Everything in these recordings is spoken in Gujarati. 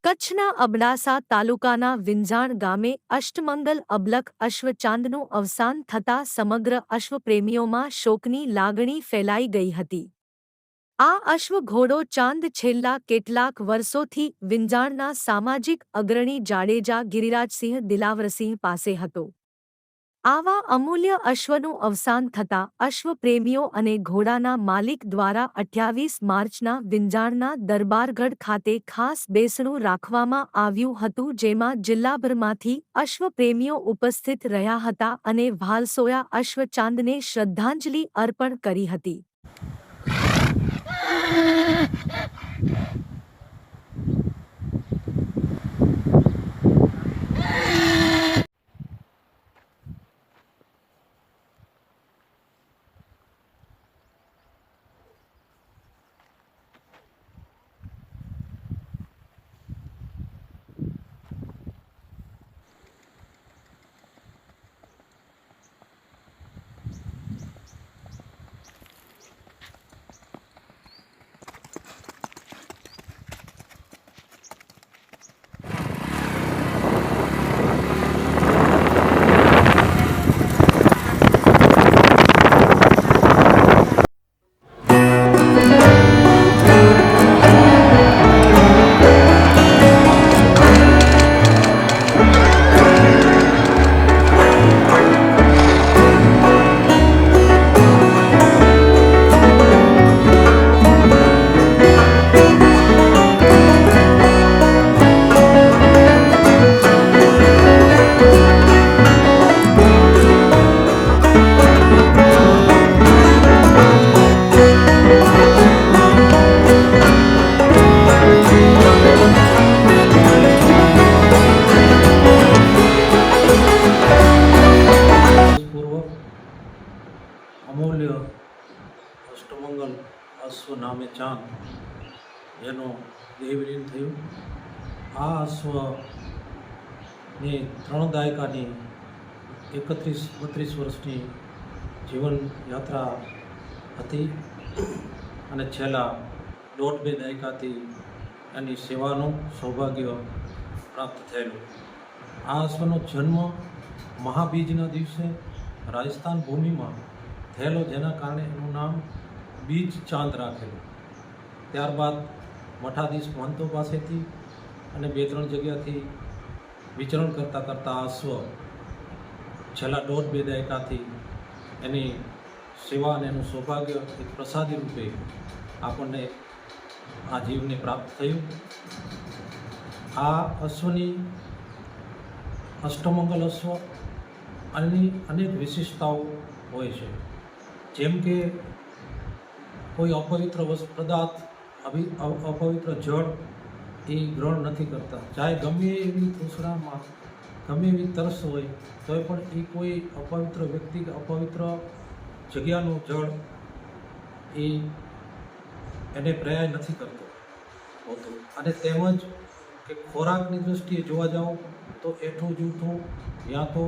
કચ્છના અબડાસા તાલુકાના વિંજાણ ગામે અષ્ટમંગલ અબલખ અશ્વચાંદનું અવસાન થતાં સમગ્ર અશ્વપ્રેમીઓમાં શોકની લાગણી ફેલાઈ ગઈ હતી। આ અશ્વઘોડો ચાંદ છેલ્લા કેટલાક વર્ષોથી વિંજાણના સામાજિક અગ્રણી જાડેજા ગિરિરાજસિંહ દિલાવરસિંહ પાસે હતો। આવા અમૂલ્ય અશ્વનું અવસાન થતાં અશ્વપ્રેમીઓ અને ઘોડાના માલિક દ્વારા 28 માર્ચના વિંજાણના દરબારગઢ ખાતે ખાસ બેસણું રાખવામાં આવ્યું હતું, જેમાં જિલ્લાભરમાંથી અશ્વપ્રેમીઓ ઉપસ્થિત રહ્યા હતા અને ભાલસોયા અશ્વચાંદને શ્રદ્ધાંજલિ અર્પણ કરી હતી। અમૂલ્ય અષ્ટમંગલ અશ્વ નામે ચાંદ જેનો દેવલીન થયું। આ અશ્વની 3 દાયકાની 31-32 વર્ષની જીવન યાત્રા હતી અને છેલ્લા 1.5-2 દાયકાથી એની સેવાનું સૌભાગ્ય પ્રાપ્ત થયેલું। આ અશ્વનો જન્મ મહાબીજના દિવસે રાજસ્થાન ભૂમિમાં થયેલો, જેના કારણે એનું નામ બીજ ચાંદ રાખેલું। ત્યારબાદ મઠાધીશ મહંતો પાસેથી અને 2-3 જગ્યાથી વિચરણ કરતાં કરતાં આ અશ્વ છેલ્લા 1.5-2 દાયકાથી એની સેવા અને એનું સૌભાગ્ય એક પ્રસાદી રૂપે આપણને આ જીવને પ્રાપ્ત થયું। આ અશ્વની અષ્ટમંગલ અશ્વ આની અનેક વિશેષતાઓ હોય છે, જેમ કે કોઈ અપવિત્ર પદાર્થ અપવિત્ર જળ એ ગ્રહણ નથી કરતા। ચાહે ગમે એવી તૃષ્ણામાં ગમે એવી તરસ હોય તોય પણ એ કોઈ અપવિત્ર વ્યક્તિ કે અપવિત્ર જગ્યાનું જળ એને પર્યાય નથી કરતો હોતો। અને તેમજ કે ખોરાકની દૃષ્ટિએ જોવા જાઓ તો એઠું જૂઠું યા તો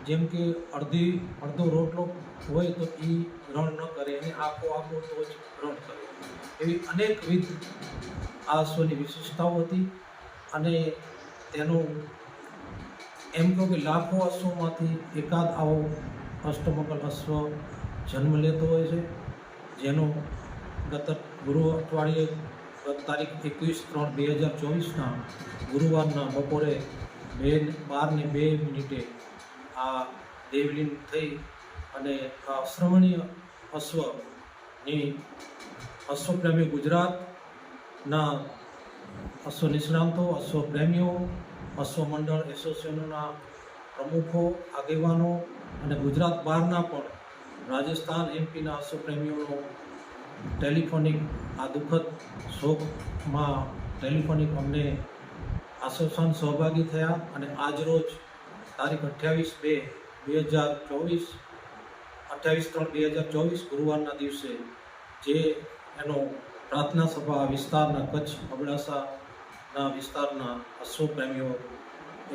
જેમ કે અડધો રોટલો હોય તો એ ગ્રહણ ન કરે, અને આખો તો જ ગ્રહણ કરે। એવી અનેકવિધ આ અશ્વની વિશેષતાઓ હતી અને તેનું એમ કહો કે લાખો અશ્વોમાંથી એકાદ આવો અષ્ટમંગલ અશ્વ જન્મ લેતો હોય છે, જેનો ગત ગુરુ અઠવાડિયે તારીખ 21/3/2024ના ગુરુવારના બપોરે 12:02 આ દેવલીન થઈ અને આ શ્રવણીય અશ્વની અશ્વપ્રેમી ગુજરાતના અશ્વ નિષ્ણાંતો, અશ્વપ્રેમીઓ, અશ્વમંડળ એસોસિએશનના પ્રમુખો, આગેવાનો અને ગુજરાત બહારના પણ રાજસ્થાન એમપીના અશ્વપ્રેમીઓનો ટેલિફોનિક આ દુઃખદ શોકમાં ટેલિફોનિક અમને આશ્વાસન સહભાગી થયા। અને આજરોજ તારીખ 28/3/2024 ગુરુવારના દિવસે જે એનો પ્રાર્થના સભા વિસ્તારના કચ્છ અબડાસાના વિસ્તારના અશ્વપ્રેમીઓ એ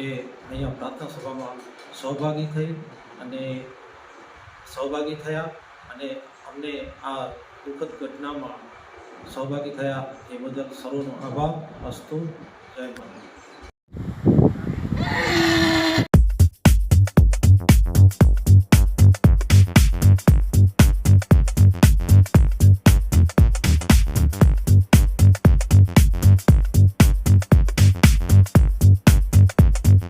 અહીંયા પ્રાર્થના સભામાં સહભાગી થયા અને અમને આ દુઃખદ ઘટનામાં સહભાગી થયા એ બદલ સર્વનો આભાર। અસ્તુ, જય માતાજી.